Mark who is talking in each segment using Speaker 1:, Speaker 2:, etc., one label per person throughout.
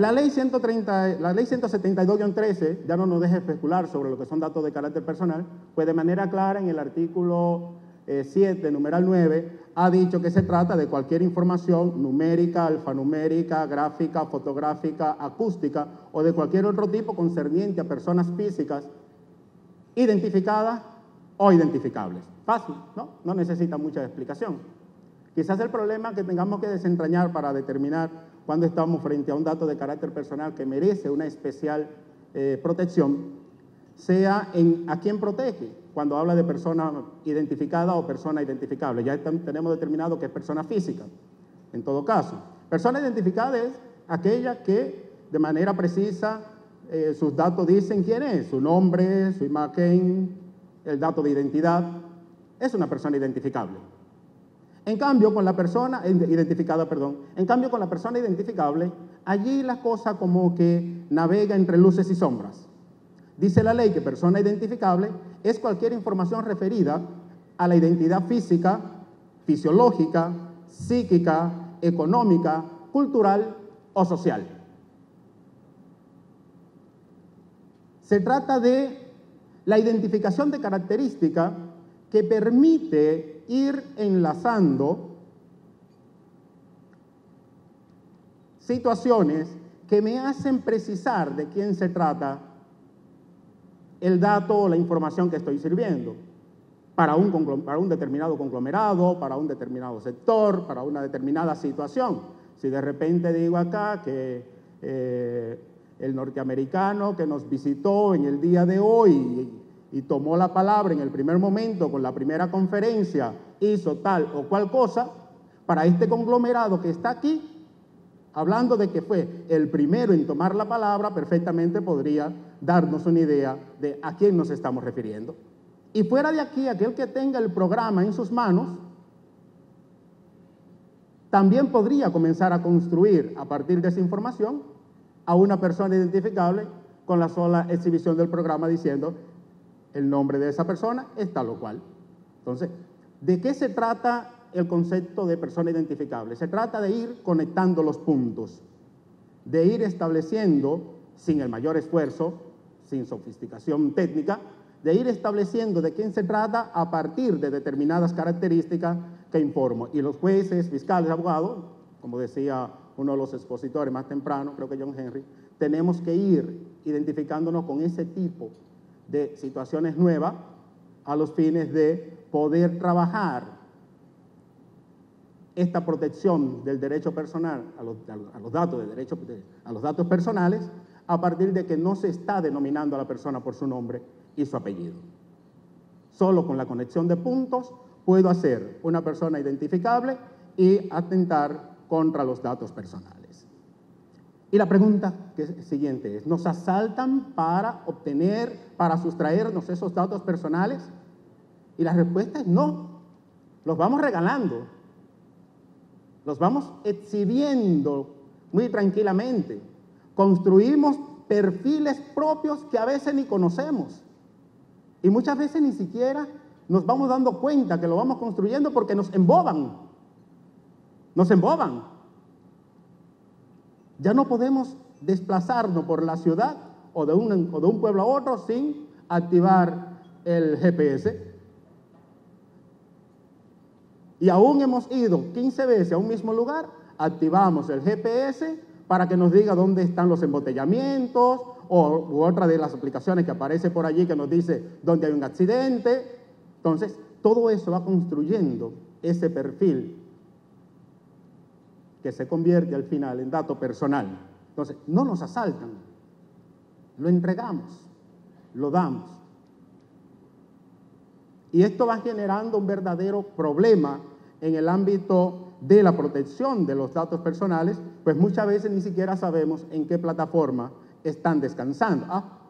Speaker 1: La ley 172-13 ya no nos deja especular sobre lo que son datos de carácter personal, pues de manera clara en el artículo 7, numeral 9, ha dicho que se trata de cualquier información numérica, alfanumérica, gráfica, fotográfica, acústica o de cualquier otro tipo concerniente a personas físicas identificadas o identificables. Fácil, ¿no? No necesita mucha explicación. Quizás el problema que tengamos que desentrañar para determinar cuando estamos frente a un dato de carácter personal que merece una especial protección sea en a quién protege cuando habla de persona identificada o persona identificable. Ya tenemos determinado que es persona física, en todo caso. Persona identificada es aquella que de manera precisa sus datos dicen quién es, su nombre, su imagen, el dato de identidad. Es una persona identificable. En cambio, con la persona identificada, allí la cosa como que navega entre luces y sombras. Dice la ley que persona identificable es cualquier información referida a la identidad física, fisiológica, psíquica, económica, cultural o social. Se trata de la identificación de característica que permite ir enlazando situaciones que me hacen precisar de quién se trata el dato o la información que estoy sirviendo para un determinado conglomerado, para un determinado sector, para una determinada situación. Si de repente digo acá que el norteamericano que nos visitó en el día de hoy y tomó la palabra en el primer momento con la primera conferencia, hizo tal o cual cosa, para este conglomerado que está aquí, hablando de que fue el primero en tomar la palabra, perfectamente podría darnos una idea de a quién nos estamos refiriendo. Y fuera de aquí, aquel que tenga el programa en sus manos, también podría comenzar a construir a partir de esa información a una persona identificable con la sola exhibición del programa diciendo el nombre de esa persona es tal o cual. Entonces, ¿de qué se trata el concepto de persona identificable? Se trata de ir conectando los puntos, de ir estableciendo, sin el mayor esfuerzo, sin sofisticación técnica, de ir estableciendo de quién se trata a partir de determinadas características que informo. Y los jueces, fiscales, abogados, como decía uno de los expositores más temprano, creo que John Henry, tenemos que ir identificándonos con ese tipo de situaciones nuevas a los fines de poder trabajar esta protección del derecho personal a los datos personales a partir de que no se está denominando a la persona por su nombre y su apellido. Solo con la conexión de puntos puedo hacer una persona identificable y atentar contra los datos personales. Y la pregunta siguiente es, ¿nos asaltan para obtener, para sustraernos esos datos personales? Y la respuesta es no, los vamos regalando, los vamos exhibiendo muy tranquilamente. Construimos perfiles propios que a veces ni conocemos. Y muchas veces ni siquiera nos vamos dando cuenta que lo vamos construyendo porque nos emboban. Nos emboban. Ya no podemos desplazarnos por la ciudad o de un pueblo a otro sin activar el GPS. Y aún hemos ido 15 veces a un mismo lugar, activamos el GPS para que nos diga dónde están los embotellamientos u otra de las aplicaciones que aparece por allí que nos dice dónde hay un accidente. Entonces, todo eso va construyendo ese perfil que se convierte al final en dato personal. Entonces, no nos asaltan, lo entregamos, lo damos. Y esto va generando un verdadero problema en el ámbito de la protección de los datos personales, pues muchas veces ni siquiera sabemos en qué plataforma están descansando.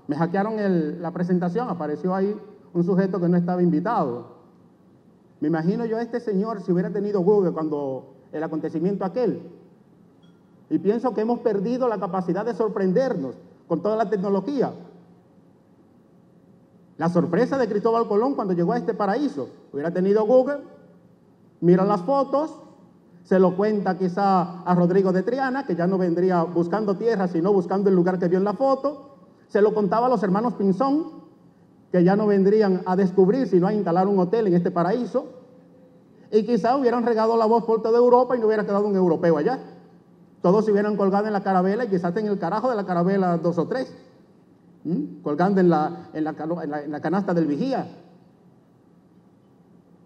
Speaker 1: Me hackearon la presentación, apareció ahí un sujeto que no estaba invitado. Me imagino yo a este señor si hubiera tenido Google cuando el acontecimiento aquel. Y pienso que hemos perdido la capacidad de sorprendernos con toda la tecnología. La sorpresa de Cristóbal Colón cuando llegó a este paraíso. Hubiera tenido Google, mira las fotos, Se lo cuenta quizá a Rodrigo de Triana, que ya no vendría buscando tierra, sino buscando el lugar que vio en la foto. Se lo contaba a los hermanos Pinzón, que ya no vendrían a descubrir, sino a instalar un hotel en este paraíso. Y quizá hubieran regado la voz por toda Europa y no hubiera quedado un europeo allá. Todos se hubieran colgado en la carabela y quizás en el carajo de la carabela 2 o 3, colgando en la canasta del vigía.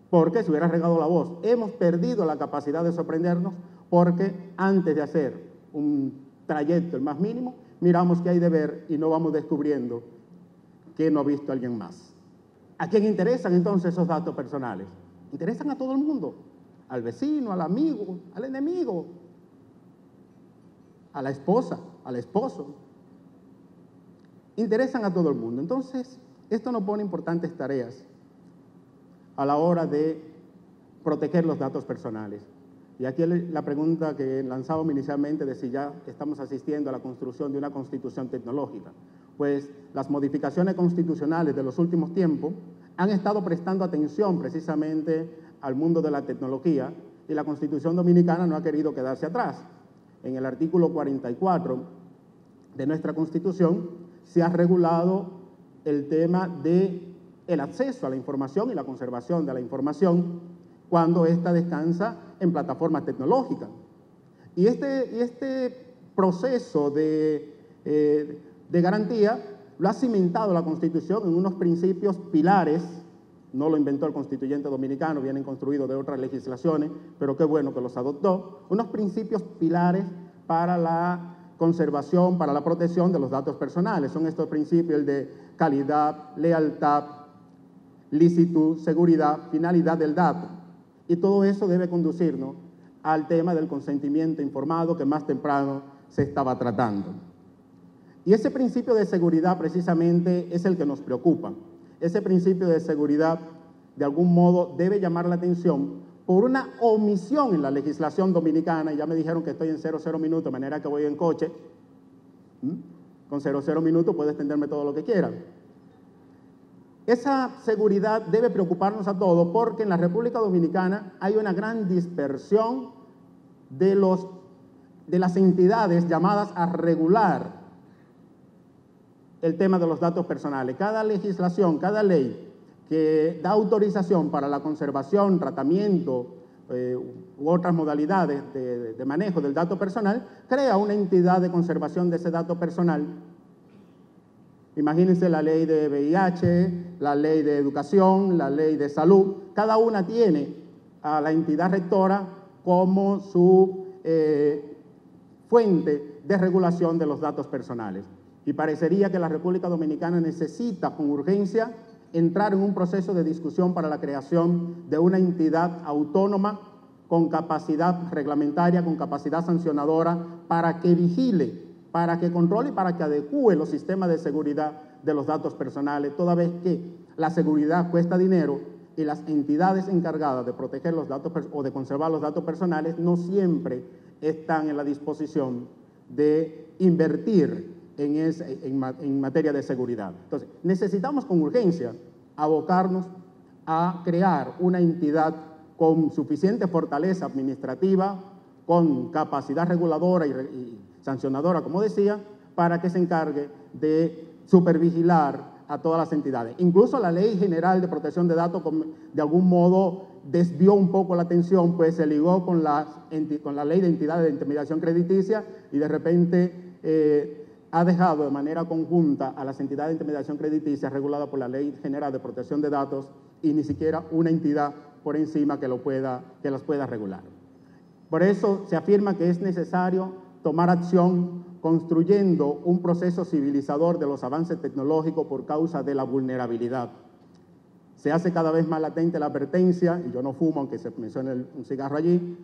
Speaker 1: Porque se hubiera regado la voz. Hemos perdido la capacidad de sorprendernos porque antes de hacer un trayecto, el más mínimo, miramos qué hay de ver y no vamos descubriendo que no ha visto alguien más. ¿A quién interesan entonces esos datos personales? Interesan a todo el mundo, al vecino, al amigo, al enemigo, a la esposa, al esposo. Interesan a todo el mundo. Entonces, esto nos pone importantes tareas a la hora de proteger los datos personales. Y aquí la pregunta que lanzábamos inicialmente de si ya estamos asistiendo a la construcción de una constitución tecnológica. Pues las modificaciones constitucionales de los últimos tiempos han estado prestando atención precisamente al mundo de la tecnología y la Constitución Dominicana no ha querido quedarse atrás. En el artículo 44 de nuestra Constitución se ha regulado el tema del acceso a la información y la conservación de la información cuando ésta descansa en plataformas tecnológicas. Y este proceso de garantía lo ha cimentado la Constitución en unos principios pilares. No lo inventó el constituyente dominicano, vienen construidos de otras legislaciones, pero qué bueno que los adoptó. Unos principios pilares para la conservación, para la protección de los datos personales. Son estos principios: el de calidad, lealtad, licitud, seguridad, finalidad del dato. Y todo eso debe conducirnos al tema del consentimiento informado que más temprano se estaba tratando. Y ese principio de seguridad precisamente es el que nos preocupa. Ese principio de seguridad, de algún modo, debe llamar la atención por una omisión en la legislación dominicana. Y ya me dijeron que estoy en 00 minutos, de manera que voy en coche. Con 00 minutos puedo extenderme todo lo que quiera. Esa seguridad debe preocuparnos a todos porque en la República Dominicana hay una gran dispersión de las entidades llamadas a regular el tema de los datos personales. Cada legislación, cada ley que da autorización para la conservación, tratamiento u otras modalidades de manejo del dato personal, crea una entidad de conservación de ese dato personal. Imagínense la ley de VIH, la ley de educación, la ley de salud. Cada una tiene a la entidad rectora como su fuente de regulación de los datos personales. Y parecería que la República Dominicana necesita con urgencia entrar en un proceso de discusión para la creación de una entidad autónoma con capacidad reglamentaria, con capacidad sancionadora, para que vigile, para que controle y para que adecúe los sistemas de seguridad de los datos personales, toda vez que la seguridad cuesta dinero y las entidades encargadas de proteger los datos o de conservar los datos personales no siempre están en la disposición de invertir en materia de seguridad. Entonces, necesitamos con urgencia abocarnos a crear una entidad con suficiente fortaleza administrativa, con capacidad reguladora y sancionadora, como decía, para que se encargue de supervigilar a todas las entidades. Incluso la Ley General de Protección de Datos, de algún modo, desvió un poco la atención, pues se ligó con la Ley de Entidades de Intermediación Crediticia y de repente ha dejado de manera conjunta a las entidades de intermediación crediticia reguladas por la Ley General de Protección de Datos y ni siquiera una entidad por encima que las pueda regular. Por eso se afirma que es necesario tomar acción construyendo un proceso civilizador de los avances tecnológicos por causa de la vulnerabilidad. Se hace cada vez más latente la advertencia, y yo no fumo, aunque se mencione un cigarro allí,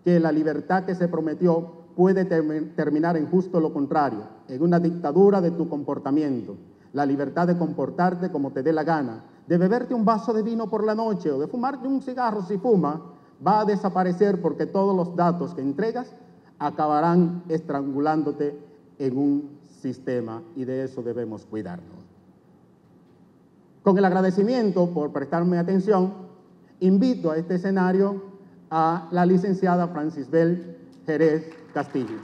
Speaker 1: que la libertad que se prometió puede terminar en justo lo contrario, en una dictadura de tu comportamiento. La libertad de comportarte como te dé la gana, de beberte un vaso de vino por la noche o de fumarte un cigarro si fuma, va a desaparecer porque todos los datos que entregas acabarán estrangulándote en un sistema y de eso debemos cuidarnos. Con el agradecimiento por prestarme atención, invito a este escenario a la licenciada Francisbel Jerez Castillo.